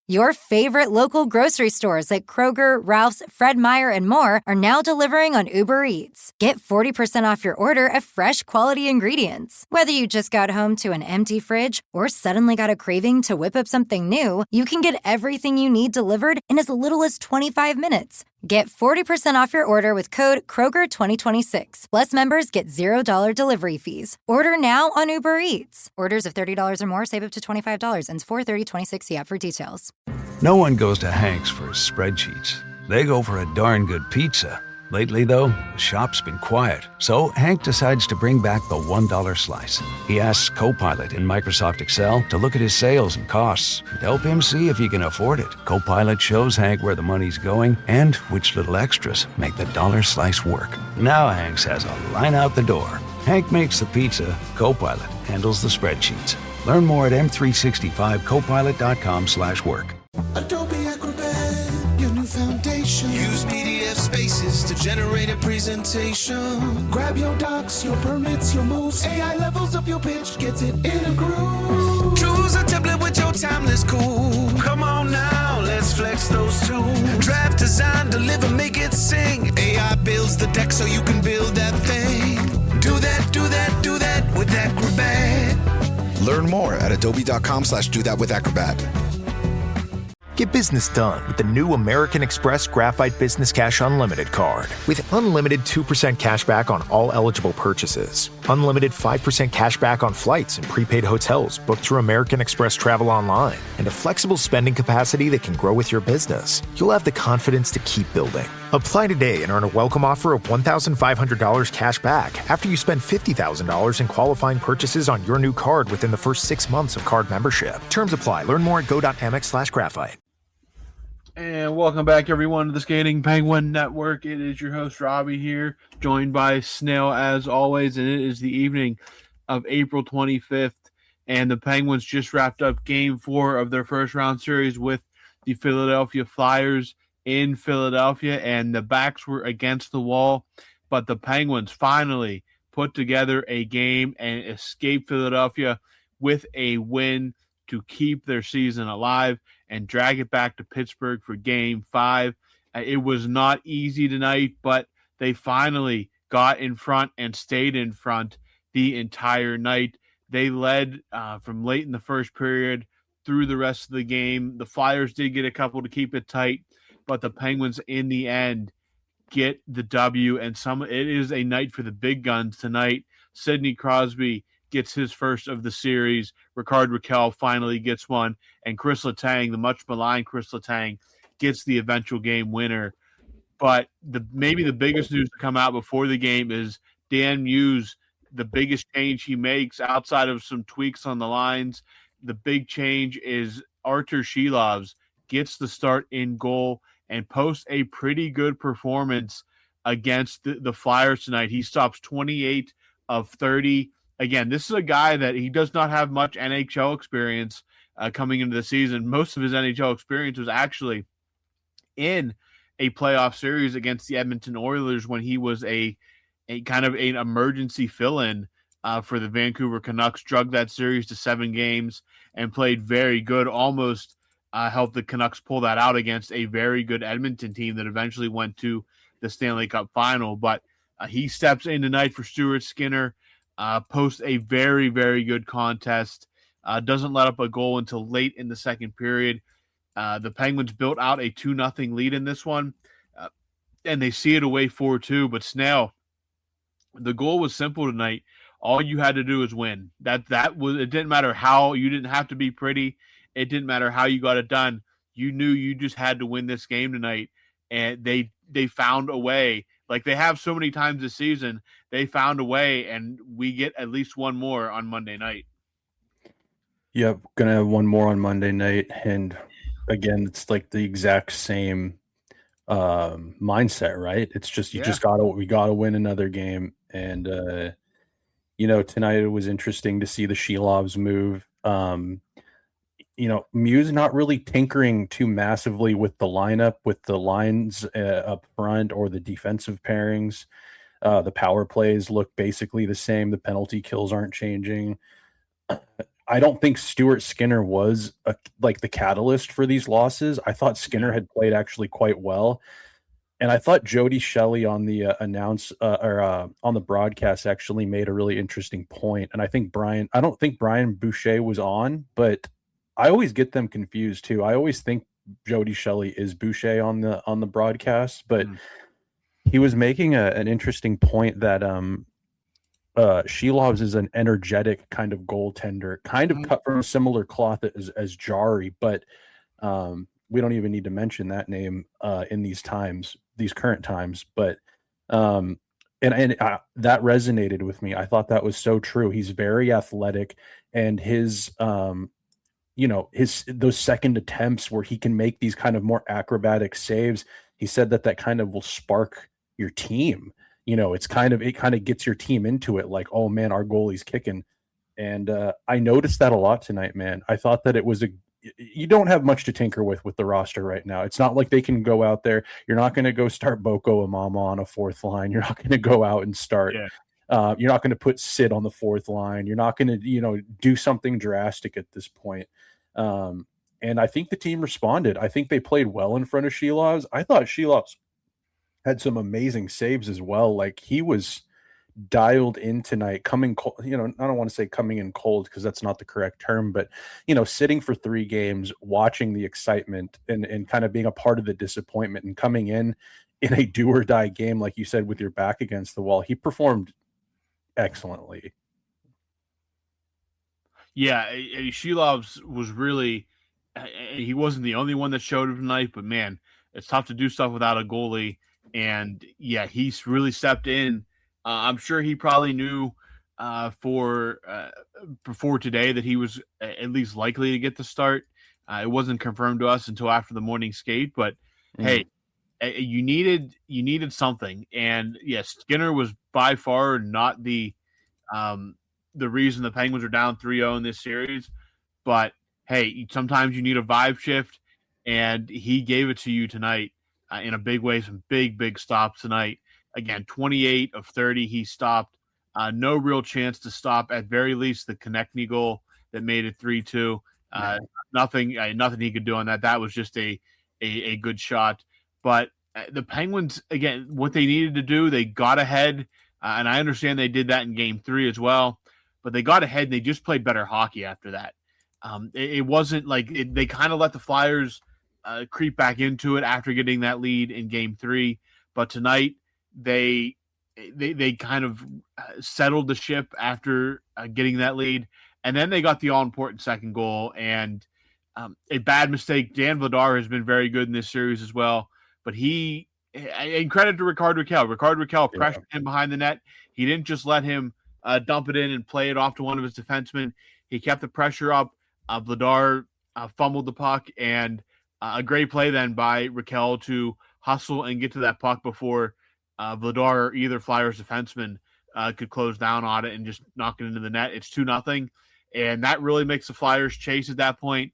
Your favorite local grocery stores like Kroger, Ralph's, Fred Meyer, and more are now delivering on Uber Eats. Get 40% off your order of fresh, quality ingredients. Whether you just got home to an empty fridge or suddenly got a craving to whip up something new, you can get everything you need delivered in as little as 25 minutes. Get 40% off your order with code Kroger2026. Plus, members get $0 delivery fees. Order now on Uber Eats. Orders of $30 or more save up to $25. Ends 4/30/26. See app for details. No one goes to Hank's for spreadsheets. They go for a darn good pizza. Lately, though, the shop's been quiet, so Hank decides to bring back the $1 slice. He asks Copilot in Microsoft Excel to look at his sales and costs and help him see if he can afford it. Copilot shows Hank where the money's going and which little extras make the dollar slice work. Now Hank has a line out the door. Hank makes the pizza, Copilot handles the spreadsheets. Learn more at m365copilot.com/work. Adobe Acrobat, your new foundation. Use PDF spaces to generate a presentation. Grab your docs, your permits, your moves. AI levels up your pitch, gets it in a groove. Choose a template with your timeless cool. Come on now, let's flex those tools. Draft, design, deliver, make it sing. AI builds the deck so you can build that thing. Do that, do that, do that with Acrobat. Learn more at adobe.com/do-that-with-Acrobat. Get business done with the new American Express Graphite Business Cash Unlimited card. With unlimited 2% cash back on all eligible purchases, unlimited 5% cash back on flights and prepaid hotels booked through American Express Travel Online, and a flexible spending capacity that can grow with your business, you'll have the confidence to keep building. Apply today and earn a welcome offer of $1,500 cash back after you spend $50,000 in qualifying purchases on your new card within the first 6 months of card membership. Terms apply. Learn more at go.amex/graphite. And welcome back, everyone, to the Skating Penguin Network. It is your host, Robbie, here, joined by Snail, as always, and it is the evening of April 25th, and the Penguins just wrapped up Game 4 of their first-round series with the Philadelphia Flyers in Philadelphia, and the backs were against the wall, but the Penguins finally put together a game and escaped Philadelphia with a win to keep their season alive and drag it back to Pittsburgh for Game 5. It was not easy tonight, but they finally got in front and stayed in front the entire night. They led from late in the first period through the rest of the game. The Flyers did get a couple to keep it tight, but the Penguins in the end get the W, and it is a night for the big guns tonight. Sidney Crosby gets his first of the series. Ricard Raquel finally gets one. And Chris Letang, the much maligned Chris Letang, gets the eventual game winner. But maybe the biggest news to come out before the game is Dan Muse, the biggest change he makes outside of some tweaks on the lines. The big change is Artur Shilovs gets the start in goal and posts a pretty good performance against the Flyers tonight. He stops 28 of 30. Again, this is a guy that he does not have much NHL experience coming into the season. Most of his NHL experience was actually in a playoff series against the Edmonton Oilers when he was a kind of an emergency fill-in for the Vancouver Canucks, drug that series to 7 games and played very good, almost helped the Canucks pull that out against a very good Edmonton team that eventually went to the Stanley Cup final. But he steps in tonight for Stuart Skinner, posts a very, very good contest, doesn't let up a goal until late in the second period. The Penguins built out a 2-0 lead in this one, and they see it away 4-2. But Snail, the goal was simple tonight. All you had to do is win. That was it. Didn't matter how, you didn't have to be pretty. It didn't matter how you got it done. You knew you just had to win this game tonight, and they found a way. Like they have so many times this season, they found a way, and we get at least one more on Monday night. Yep, gonna have one more on Monday night, and again, it's like the exact same mindset, right? It's just we gotta win another game, and tonight it was interesting to see the Shilovs move. Muse not really tinkering too massively with the lineup, with the lines up front or the defensive pairings. The power plays look basically the same. The penalty kills aren't changing. I don't think Stuart Skinner was like the catalyst for these losses. I thought Skinner had played actually quite well. And I thought Jody Shelley on the on the broadcast actually made a really interesting point. And I don't think Brian Boucher was on, but I always get them confused too. I always think Jody Shelley is Boucher on the broadcast, but he was making an interesting point that Shelovs is an energetic kind of goaltender, kind of cut from a similar cloth as Jari, but we don't even need to mention that name in these current times. But that resonated with me. I thought that was so true. He's very athletic, and his those second attempts where he can make these kind of more acrobatic saves. He said that kind of will spark your team. It kind of gets your team into it, like, oh man, our goalie's kicking. And I noticed that a lot tonight, man. I thought that you don't have much to tinker with the roster right now. It's not like they can go out there. You're not going to go start Boko Amama on a fourth line. You're not going to go out and start. Yeah. You're not going to put Sid on the fourth line. You're not going to, do something drastic at this point. And I think the team responded. I think they played well in front of Shelovs. I thought Shelovs had some amazing saves as well. Like, he was dialed in tonight, coming cold. I don't want to say coming in cold because that's not the correct term, but sitting for 3 games, watching the excitement and kind of being a part of the disappointment, and coming in a do or die game, like you said, with your back against the wall. He performed excellently. Yeah, Shelovs was really, he wasn't the only one that showed up tonight, but man, it's tough to do stuff without a goalie. And yeah, he's really stepped in. I'm sure he probably knew before today that he was at least likely to get the start. It wasn't confirmed to us until after the morning skate, but hey, you needed something. And yes, Skinner was by far not the reason the Penguins are down 3-0 in this series. But hey, sometimes you need a vibe shift, and he gave it to you tonight in a big way. Some big stops tonight. Again, 28 of 30 he stopped. No real chance to stop, at very least, the Konechny goal that made it 3-2. Nothing he could do on that. That was just a good shot. But the Penguins, again, what they needed to do, they got ahead, and I understand they did that in Game 3 as well. But they got ahead, and they just played better hockey after that. It wasn't like they kind of let the Flyers creep back into it after getting that lead in Game 3. But tonight, they kind of settled the ship after getting that lead, and then they got the all-important second goal, and a bad mistake. Dan Vladar has been very good in this series as well, but and credit to Rickard Rakell. Rickard Rakell pressured him behind the net. He didn't just let him dump it in and play it off to one of his defensemen. He kept the pressure up. Vladar fumbled the puck, and a great play then by Rakell to hustle and get to that puck before Vladar or either Flyers defenseman could close down on it and just knock it into the net. It's 2-0, and that really makes the Flyers chase at that point.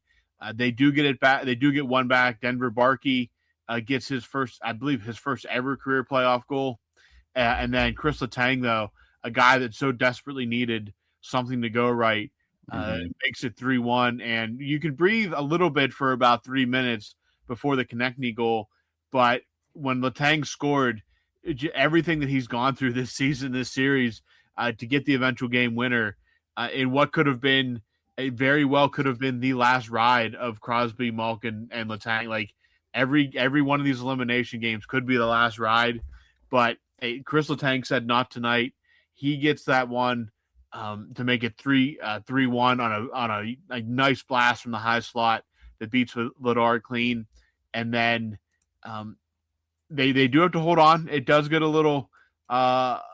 They do get it back. They do get one back. Denver Barkey gets his first ever career playoff goal. And then Chris Letang, though, a guy that so desperately needed something to go right, makes it 3-1. And you could breathe a little bit for about 3 minutes before the Konechny goal. But when Letang scored, everything that he's gone through this season, this series, to get the eventual game winner in what could have been very well could have been the last ride of Crosby, Malkin, and Letang. Like every one of these elimination games could be the last ride, but Chris Letang said not tonight. He gets that one to make it 3-1 on a nice blast from the high slot that beats Vladar clean, and then they do have to hold on. It does get a little clenchy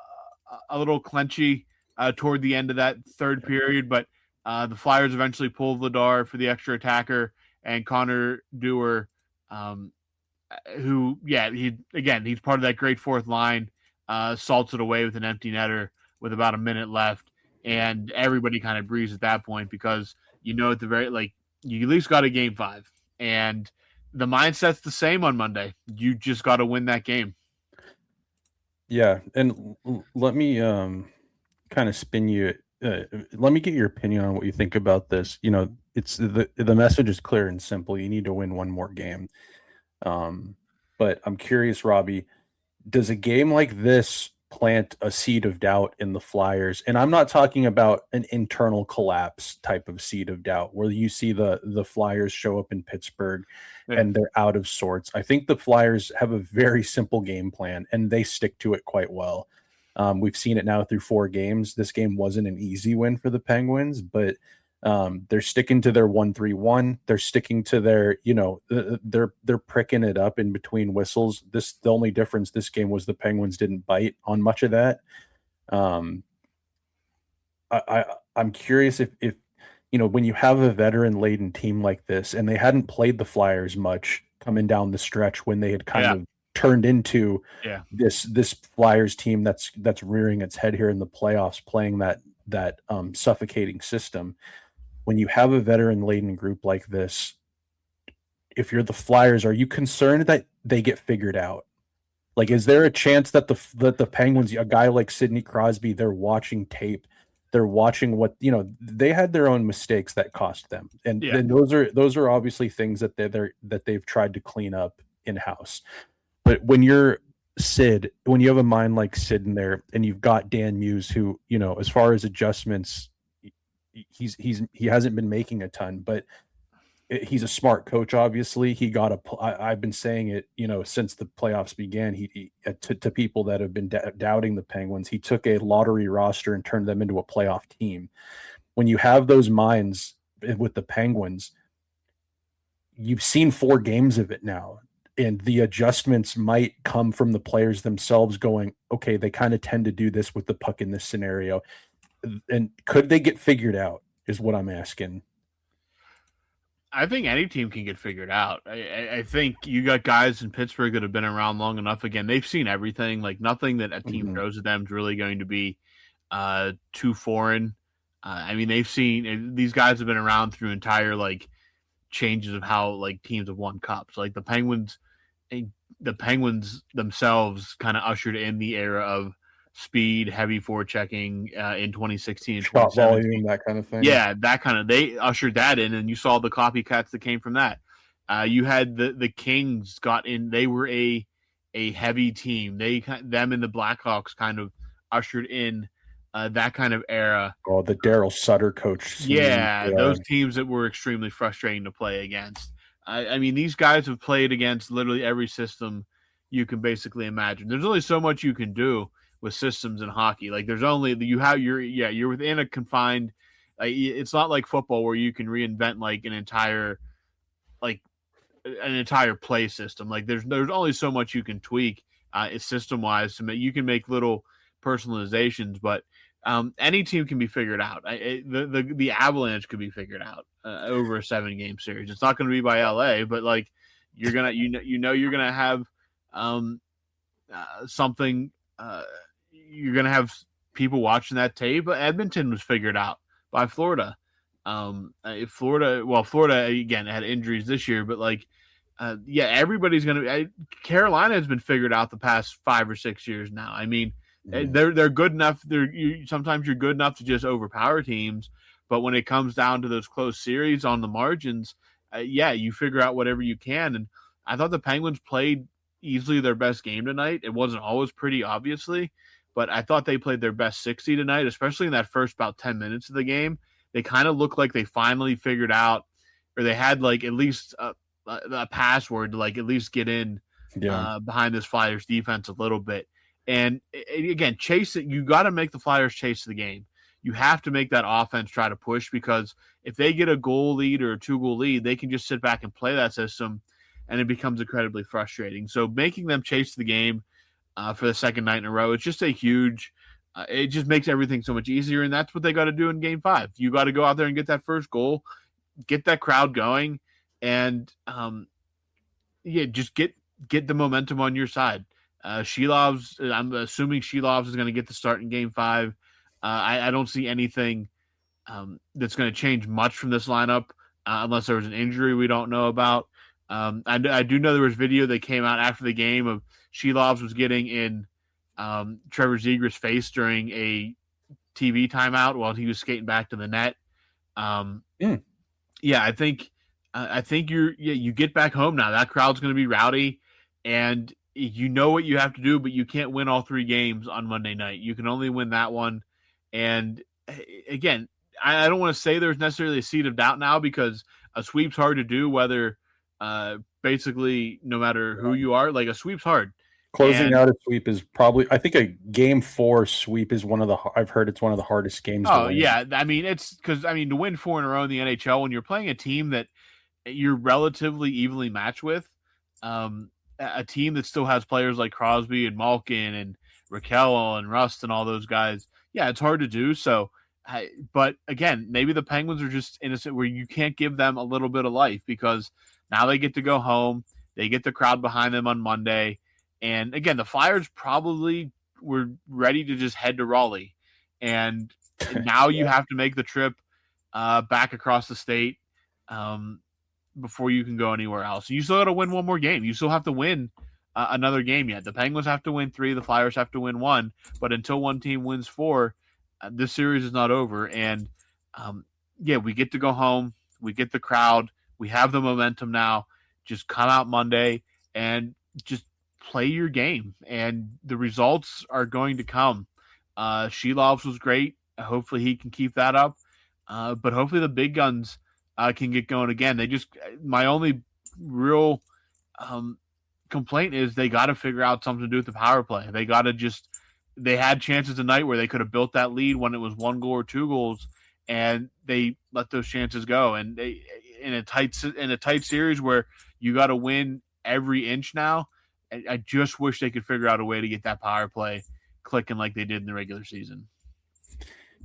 toward the end of that third period, but the Flyers eventually pull Vladar for the extra attacker, and Connor Dewar, he's part of that great fourth line, salts it away with an empty netter with about a minute left, and everybody kind of breathes at that point because at the very you at least got a Game 5, and the mindset's the same on Monday. You just got to win that game. Yeah, and let me kind of spin you let me get your opinion on what you think about this. It's the message is clear and simple. You need to win one more game. But I'm curious, Robbie, does a game like this plant a seed of doubt in the Flyers? And I'm not talking about an internal collapse type of seed of doubt where you see the Flyers show up in Pittsburgh and they're out of sorts. I think the Flyers have a very simple game plan and they stick to it quite well. We've seen it now through 4 games. This game wasn't an easy win for the Penguins, but they're sticking to their 1-3-1. They're sticking to their, they're pricking it up in between whistles. The only difference this game was the Penguins didn't bite on much of that. I'm curious if when you have a veteran laden team like this, and they hadn't played the Flyers much coming down the stretch when they had kind of turned into this Flyers team that's rearing its head here in the playoffs, playing that suffocating system. When you have a veteran laden group like this, if you're the Flyers, are you concerned that they get figured out? Like, is there a chance that the Penguins, a guy like Sidney Crosby, they're watching tape, they're watching what they had their own mistakes that cost them, and those are obviously things that they've tried to clean up in house. But when you're Sid, when you have a mind like Sid in there, and you've got Dan Muse, who as far as adjustments, he hasn't been making a ton, but he's a smart coach. Obviously, I've been saying it, since the playoffs began. He to people that have been doubting the Penguins, he took a lottery roster and turned them into a playoff team. When you have those minds with the Penguins, you've seen 4 games of it now. And the adjustments might come from the players themselves going, okay, they kind of tend to do this with the puck in this scenario. And could they get figured out is what I'm asking. I think any team can get figured out. I think you got guys in Pittsburgh that have been around long enough. Again, they've seen everything. Like, nothing that a team throws at them is really going to be too foreign. I mean, they've seen – these guys have been around through entire, changes of how, teams have won cups. Like, the Penguins themselves kind of ushered in the era of speed, heavy forechecking in 2016 and 2017. Shot volume, that kind of thing. Yeah, they ushered that in, and you saw the copycats that came from that. You had the Kings got in; they were a heavy team. Them and the Blackhawks kind of ushered in that kind of era. Oh, the Daryl Sutter coach. Yeah, those teams that were extremely frustrating to play against. I mean, these guys have played against literally every system you can basically imagine. There's only so much you can do with systems in hockey. Like, there's only you're within a confined. It's not like football where you can reinvent an entire play system. Like, there's only so much you can tweak system wise to make. You can make little personalizations, but any team can be figured out. The Avalanche could be figured out over a 7-game series. It's not going to be by LA, but you're gonna you're gonna have something. You're going to have people watching that tape. Edmonton was figured out by Florida. Florida, again, had injuries this year, but everybody's going to – Carolina has been figured out the past 5 or 6 years now. I mean, they're good enough. Sometimes you're good enough to just overpower teams, but when it comes down to those close series on the margins, you figure out whatever you can. And I thought the Penguins played easily their best game tonight. It wasn't always pretty, obviously, but I thought they played their best 60 tonight, especially in that first about 10 minutes of the game. They kind of looked like they finally figured out, or they had at least a password to at least get in behind this Flyers defense a little bit. And again, chase it. You got to make the Flyers chase the game. You have to make that offense try to push, because if they get a goal lead or a 2-goal lead, they can just sit back and play that system, and it becomes incredibly frustrating. So making them chase the game for the second night in a row, it's just a huge it just makes everything so much easier, and that's what they got to do in Game 5. You got to go out there and get that first goal, get that crowd going, and just get the momentum on your side. I'm assuming Shelovs is going to get the start in Game 5. I don't see anything that's going to change much from this lineup unless there was an injury we don't know about. I do know there was video that came out after the game of Shelovs was getting in Trevor Zegras' face during a TV timeout while he was skating back to the net. Yeah, I think you get back home now. That crowd's going to be rowdy, and you know what you have to do, but you can't win all 3 games on Monday night. You can only win that one. And again, I don't want to say there's necessarily a seed of doubt now, because a sweep's hard to do, whether basically no matter who you are. Like, a sweep's hard. Closing out a sweep is probably, I think a game 4 sweep is I've heard it's one of the hardest games to win. Yeah. I mean, it's because, to win 4 in a row in the NHL, when you're playing a team that you're relatively evenly matched with, a team that still has players like Crosby and Malkin and Raquel and Rust and all those guys, yeah, it's hard to do. So, but again, maybe the Penguins are just innocent where you can't give them a little bit of life, because now they get to go home. They get the crowd behind them on Monday. And again, the Flyers probably were ready to just head to Raleigh. And now you have to make the trip back across the state before you can go anywhere else. You still got to win one more game. You still have to win another game yet. The Penguins have to win 3. The Flyers have to win 1. But until one team wins 4, this series is not over. And, we get to go home. We get the crowd. We have the momentum now. Just come out Monday and just play your game, and the results are going to come. Shelov's was great. Hopefully he can keep that up. But hopefully the big guns can get going again. My only real complaint is they got to figure out something to do with the power play. They had chances tonight where they could have built that lead when it was 1 goal or 2 goals, and they let those chances go. And they, in a tight series where you got to win every inch now, I just wish they could figure out a way to get that power play clicking like they did in the regular season.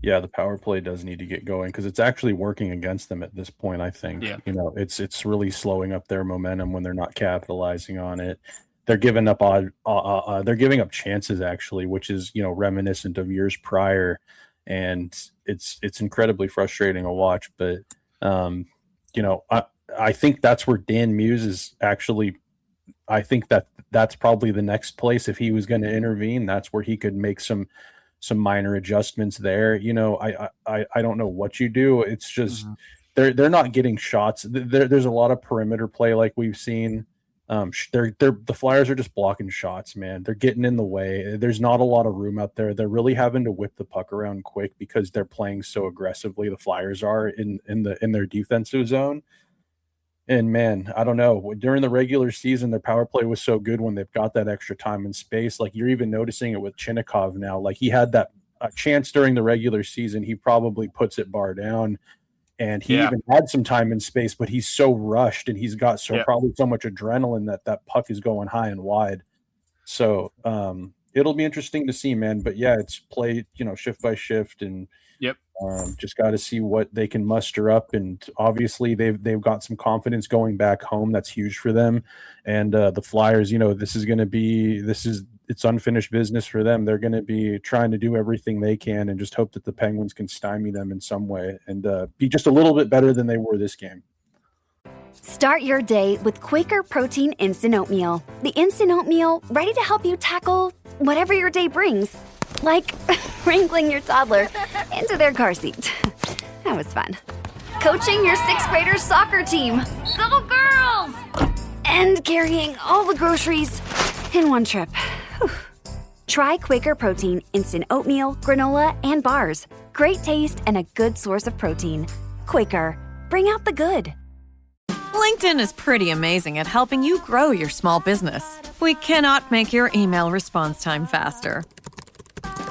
Yeah, the power play does need to get going, because it's actually working against them at this point, I think. Yeah. It's really slowing up their momentum when they're not capitalizing on it. They're giving up they're giving up chances, actually, which is, reminiscent of years prior, and it's incredibly frustrating to watch. But I think that's where Dan Muse is actually. I think that's probably the next place, if he was going to intervene. That's where he could make some minor adjustments there. I don't know what you do. It's just they're not getting shots. There's a lot of perimeter play like we've seen. The Flyers are just blocking shots, man. They're getting in the way. There's not a lot of room out there. They're really having to whip the puck around quick because they're playing so aggressively. The Flyers are in their defensive zone. And man, I don't know. During the regular season, their power play was so good when they've got that extra time and space. Like, you're even noticing it with Chinnikov now. Like, he had that chance during the regular season. He probably puts it bar down, and he even had some time and space, but he's so rushed, and he's got probably so much adrenaline that puck is going high and wide. So it'll be interesting to see, man. But yeah, it's played, shift by shift, and just got to see what they can muster up. And obviously they've got some confidence going back home. That's huge for them. And the Flyers, it's unfinished business for them. They're going to be trying to do everything they can and just hope that the Penguins can stymie them in some way and be just a little bit better than they were this game. Start your day with Quaker Protein Instant Oatmeal. The instant oatmeal ready to help you tackle whatever your day brings. Like wrangling your toddler into their car seat. That was fun. Coaching your 6th graders soccer team. Go girls! And carrying all the groceries in one trip. Whew. Try Quaker Protein Instant Oatmeal, granola, and bars. Great taste and a good source of protein. Quaker, bring out the good. LinkedIn is pretty amazing at helping you grow your small business. We cannot make your email response time faster.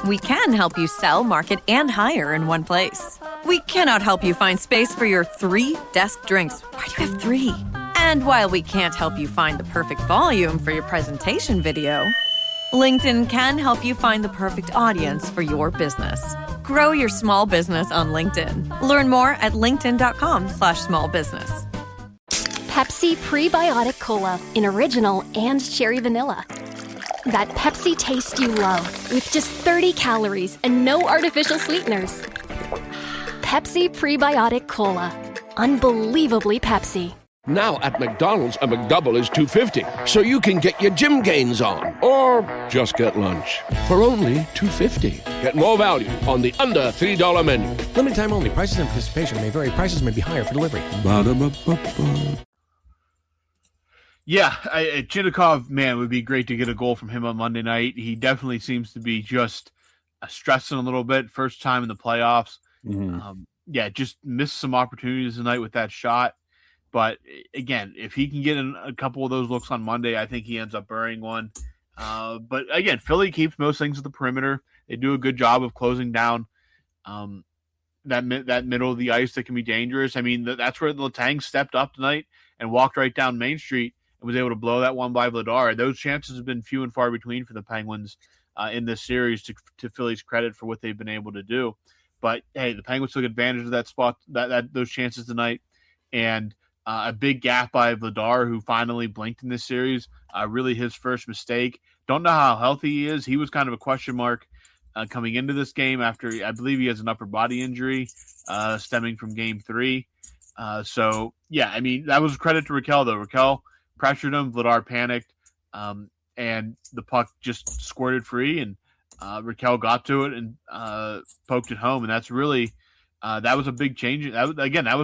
We can help you sell, market, and hire in one place. We cannot help you find space for your 3 desk drinks. Why do you have 3? And while we can't help you find the perfect volume for your presentation video, LinkedIn can help you find the perfect audience for your business. Grow your small business on LinkedIn. Learn more at linkedin.com/smallbusiness. Pepsi Prebiotic Cola in original and cherry vanilla. That Pepsi taste you love, with just 30 calories and no artificial sweeteners. Pepsi Prebiotic Cola. Unbelievably Pepsi. Now at McDonald's, a McDouble is $2.50, so you can get your gym gains on, or just get lunch for only $2.50. Get more value on the under $3 menu. Limited time only. Prices and participation may vary. Prices may be higher for delivery. Ba-da-ba-ba-ba. Yeah, Chinnikov, man, it would be great to get a goal from him on Monday night. He definitely seems to be just stressing a little bit. First time in the playoffs. Just missed some opportunities tonight with that shot. But again, if he can get in a couple of those looks on Monday, I think he ends up burying one. But again, Philly keeps most things at the perimeter. They do a good job of closing down that middle of the ice that can be dangerous. I mean, that's where Letang stepped up tonight and walked right down Main Street and was able to blow that one by Vladar. Those chances have been few and far between for the Penguins in this series, to Philly's credit for what they've been able to do. But hey, the Penguins took advantage of that spot, those chances tonight, and a big gap by Vladar, who finally blinked in this series. Really his first mistake. Don't know how healthy he is. He was kind of a question mark coming into this game after, I believe he has an upper body injury stemming from Game 3. So, yeah, I mean, that was a credit to Raquel, though. Raquel pressured him. Vladar panicked, and the puck just squirted free, and Raquel got to it and poked it home. And that's really that was a big change. That was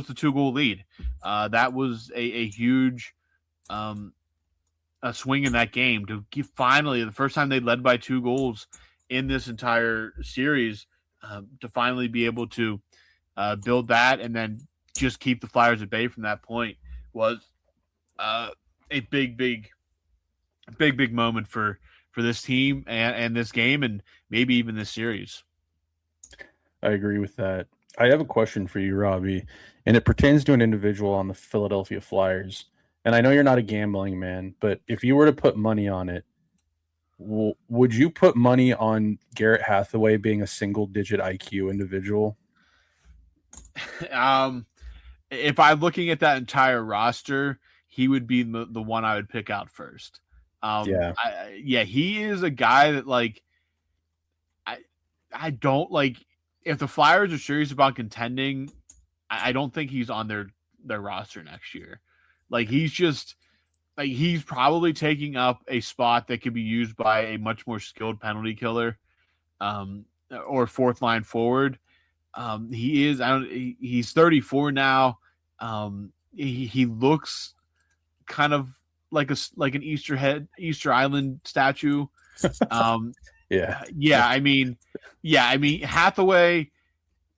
the 2-goal lead. That was a huge a swing in that game to finally, the first time they led by 2 goals in this entire series, to finally be able to build that and then just keep the Flyers at bay from that point was a big moment for this team and this game, and maybe even this series. I agree with that. I have a question for you, Robbie, and it pertains to an individual on the Philadelphia Flyers. And I know you're not a gambling man, but if you were to put money on it, would you put money on Garrett Hathaway being a single-digit IQ individual? If I'm looking at that entire roster, he would be the one I would pick out first. He is a guy that, like, I don't like. If the Flyers are serious about contending, I don't think he's on their roster next year. Like, he's probably taking up a spot that could be used by a much more skilled penalty killer, or fourth line forward. He's 34 now. He looks kind of like an Easter Island statue. I mean, Hathaway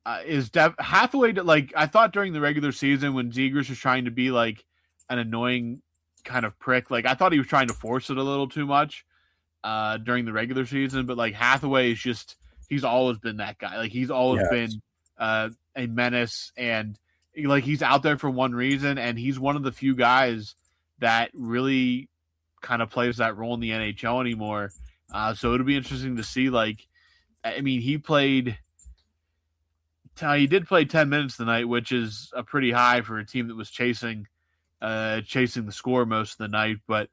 Hathaway. Like, I thought during the regular season when Zegras was trying to be like an annoying kind of prick, like I thought he was trying to force it a little too much during the regular season. But like Hathaway is he's always been that guy. Like, he's always been a menace, and like he's out there for one reason, and he's one of the few guys that really kind of plays that role in the NHL anymore. So it'll be interesting to see. Like, I mean, he did play 10 minutes tonight, which is a pretty high for a team that was chasing the score most of the night. But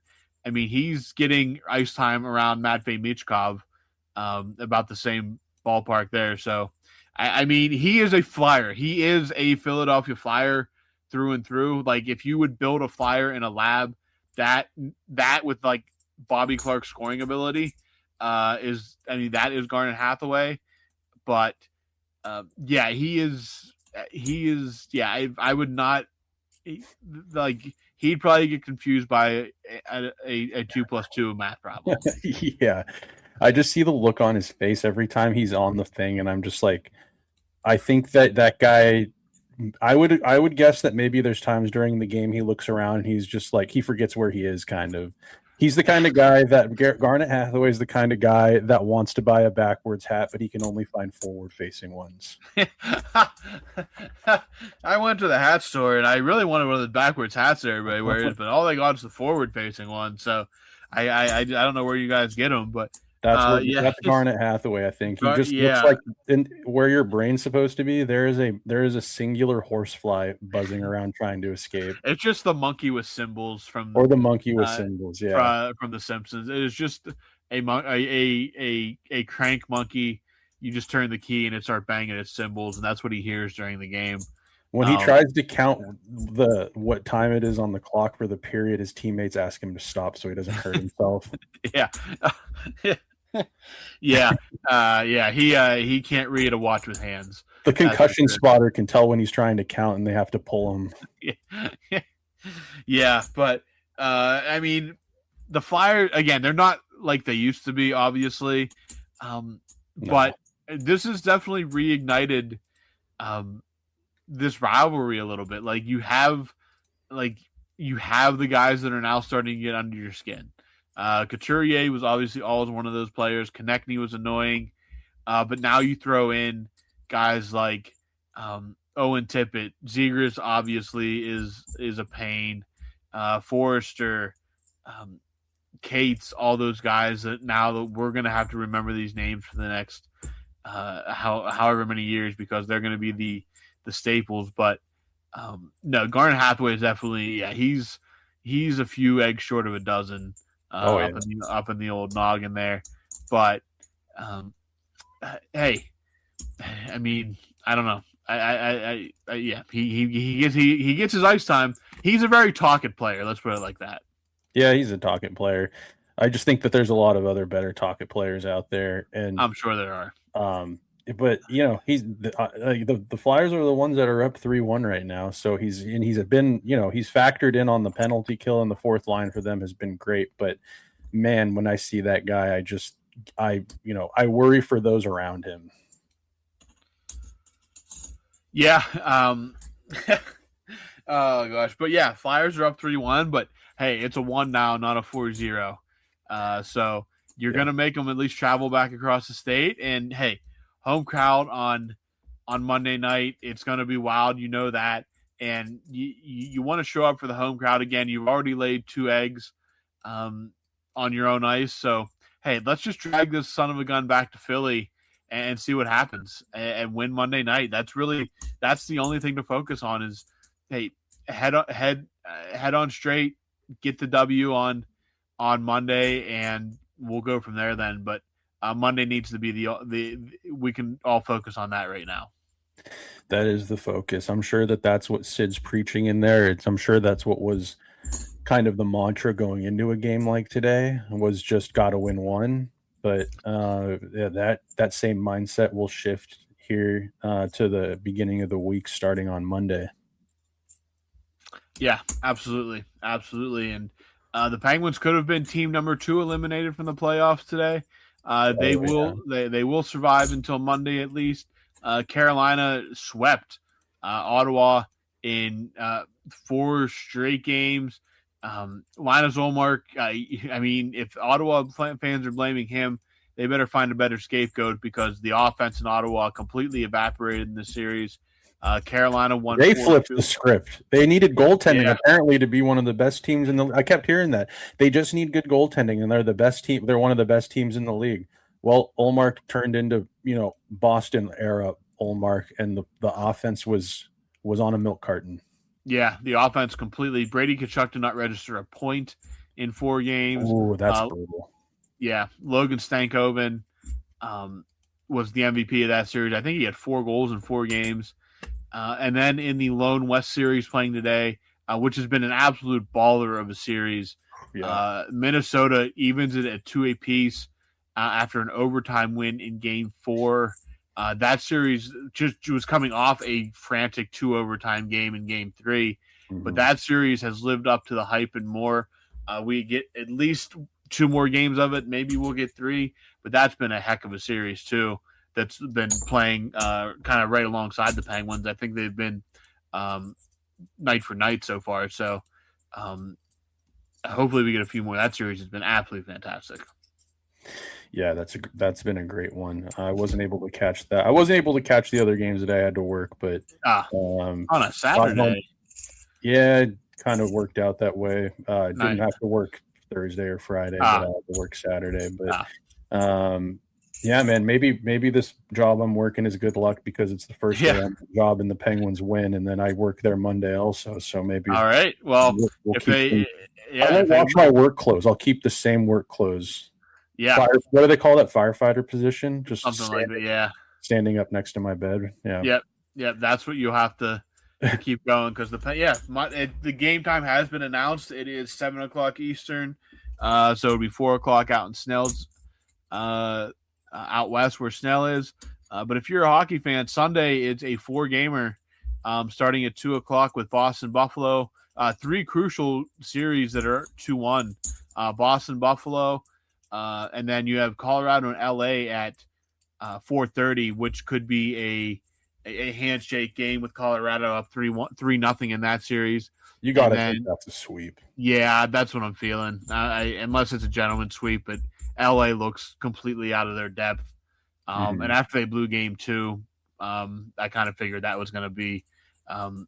I mean, he's getting ice time around Matvei Michkov, about the same ballpark there. So I mean, he is a Flyer. He is a Philadelphia Flyer through and through. Like, if you would build a Flyer in a lab, that with like Bobby Clark's scoring ability that is Garnet Hathaway. But he is. I would not like. He'd probably get confused by a 2+2 math problem. Yeah, I just see the look on his face every time he's on the thing, and I'm just like, I think that guy. I would guess that maybe there's times during the game he looks around and he's just like, he forgets where he is, kind of. He's the kind of guy that Garnet Hathaway is the kind of guy that wants to buy a backwards hat, but he can only find forward-facing ones. I went to the hat store and I really wanted one of the backwards hats that everybody wears, but all they got is the forward-facing one. So I don't know where you guys get them, but that's Garnet Hathaway. I think he just looks like where your brain's supposed to be. There is a singular horsefly buzzing around trying to escape. It's just the monkey with symbols from the symbols, from The Simpsons. It is just a crank monkey. You just turn the key and it starts banging its symbols, and that's what he hears during the game. When he tries to count what time it is on the clock for the period, his teammates ask him to stop so he doesn't hurt himself. Yeah. He can't read a watch with hands. The concussion spotter can tell when he's trying to count, and they have to pull him. Yeah, but I mean, the Flyers again, they're not like they used to be, obviously, but this has definitely reignited this rivalry a little bit. Like you have the guys that are now starting to get under your skin. Couturier was obviously always one of those players. Konechny was annoying, but now you throw in guys like Owen Tippett. Zegras obviously is a pain. Forrester, Cates, all those guys that now that we're going to have to remember these names for the next however many years because they're going to be the staples. But no, Garnet Hathaway is definitely he's a few eggs short of a dozen up in the old noggin there. But hey, I mean, I don't know. He gets his ice time. He's a very talkative player. Let's put it like that. Yeah, he's a talkative player. I just think that there's a lot of other better talkative players out there, and I'm sure there are. But he's the Flyers are the ones that are up 3-1 right now. So he's been he's factored in on the penalty kill, and the fourth line for them has been great. But man, when I see that guy, I worry for those around him. Yeah. Oh gosh, but yeah, Flyers are up 3-1. But hey, it's a 1 now, not a 4-0. So you're gonna make them at least travel back across the state, and hey. Home crowd on Monday night. It's going to be wild. You know that. And you want to show up for the home crowd again. You've already laid 2 eggs on your own ice. So, hey, let's just drag this son of a gun back to Philly and see what happens and win Monday night. That's the only thing to focus on is, hey, head on straight, get the W on Monday, and we'll go from there then. But Monday needs to be we can all focus on that right now. That is the focus. I'm sure that's what Sid's preaching in there. I'm sure that's what was kind of the mantra going into a game like today was just got to win one. But that same mindset will shift here to the beginning of the week starting on Monday. Yeah, absolutely. And the Penguins could have been team number 2 eliminated from the playoffs today. They will survive until Monday at least. Carolina swept Ottawa in 4 straight games. Linus Ullmark, I mean, if Ottawa fans are blaming him, they better find a better scapegoat because the offense in Ottawa completely evaporated in this series. Carolina won. They flipped the script. They needed goaltending apparently to be one of the best teams in the. I kept hearing that they just need good goaltending, and they're the best team. They're one of the best teams in the league. Well, Ullmark turned into Boston era Ullmark, and the offense was on a milk carton. Yeah, the offense completely. Brady Tkachuk did not register a point in 4 games. Oh, that's brutal. Yeah, Logan Stankoven was the MVP of that series. I think he had 4 goals in 4 games. And then in the Lone West series playing today, which has been an absolute baller of a series, Minnesota evens it at 2 apiece after an overtime win in Game 4. That series just was coming off a frantic 2 overtime game in Game 3, but that series has lived up to the hype and more. We get at least 2 more games of it. Maybe we'll get 3, but that's been a heck of a series too. That's been playing kind of right alongside the Penguins. I think they've been night for night so far. So hopefully we get a few more. That series has been absolutely fantastic. Yeah, that's been a great one. I wasn't able to catch that. I wasn't able to catch the other games that I had to work, but on a Saturday. Yeah, it kind of worked out that way. I didn't have to work Thursday or Friday, but I had to work Saturday. But yeah, man, maybe this job I'm working is good luck because it's the first day on the job and the Penguins win, and then I work there Monday also. So maybe. All right. Well, I won't watch my work clothes. I'll keep the same work clothes. Yeah. What do they call that? Firefighter position? Just something like that. Yeah. Standing up next to my bed. Yeah. Yep. That's what you have to. to keep going because the game time has been announced. It is 7:00 Eastern, so it'll be 4:00 out in Snell's, out west where Snell is. But if you're a hockey fan, Sunday it's a 4-gamer, starting at 2:00 with Boston Buffalo. 3 crucial series that are 2-1. Boston Buffalo, and then you have Colorado and LA at 4:30, which could be a handshake game with Colorado up 3-0 in that series. You got to think that's a sweep. Yeah, that's what I'm feeling. Unless it's a gentleman's sweep, but LA looks completely out of their depth. And after they blew game 2, I kind of figured that was going to be going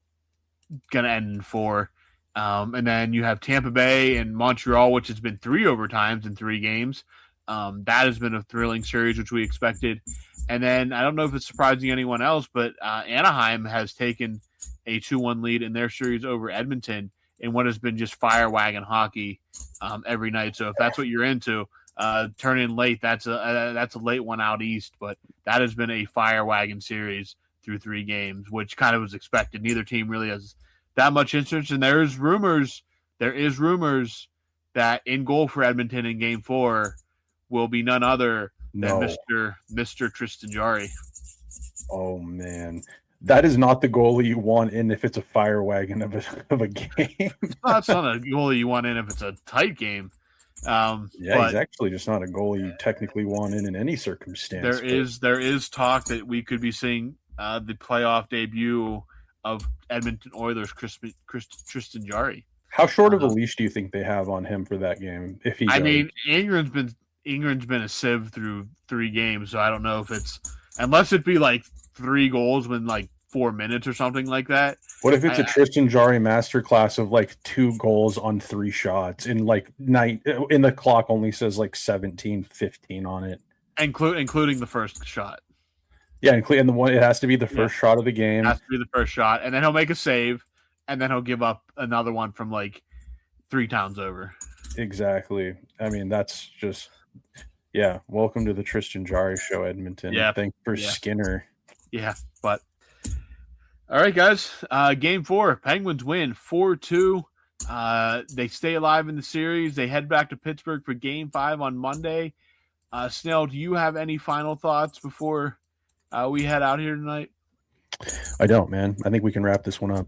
to end in 4. And then you have Tampa Bay and Montreal, which has been 3 overtimes in 3 games. That has been a thrilling series, which we expected. And then I don't know if it's surprising anyone else, but Anaheim has taken a 2-1 lead in their series over Edmonton in what has been just fire wagon hockey every night. So if that's what you're into, turn in late. That's a late one out east, but that has been a fire wagon series through 3 games, which kind of was expected. Neither team really has that much interest, and there is rumors that in goal for Edmonton in Game 4 will be none other than Mr. Tristan Jarry. Oh man, that is not the goalie you want in if it's a fire wagon of a game. That's not a goalie you want in if it's a tight game. He's actually just not a goalie you technically want in any circumstance. There is talk that we could be seeing the playoff debut of Edmonton Oilers Tristan Jarry. How short of a leash do you think they have on him for that game? If he, Ingram's been a sieve through 3 games, so I don't know if it's unless it be like 3 goals in like 4 minutes or something like that. What if it's a Tristan Jarry masterclass of like 2 goals on 3 shots in like night? In the clock only says like 17-15 on it, including the first shot. Yeah, and the one it has to be the first shot of the game. It has to be the first shot, and then he'll make a save, and then he'll give up another one from like 3 towns over. Exactly. I mean, that's just welcome to the Tristan Jarry show, Edmonton. Yeah. Thanks for Skinner. Yeah, but all right, guys. Game 4, Penguins win 4-2. They stay alive in the series. They head back to Pittsburgh for Game 5 on Monday. Snail, do you have any final thoughts before we head out here tonight? I don't, man. I think we can wrap this one up.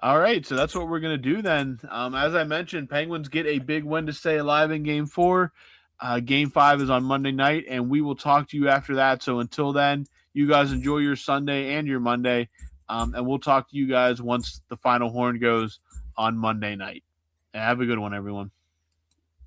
All right, so that's what we're going to do then. As I mentioned, Penguins get a big win to stay alive in Game 4. Game 5 is on Monday night, and we will talk to you after that. So until then, you guys enjoy your Sunday and your Monday, and we'll talk to you guys once the final horn goes on Monday night. Have a good one, everyone.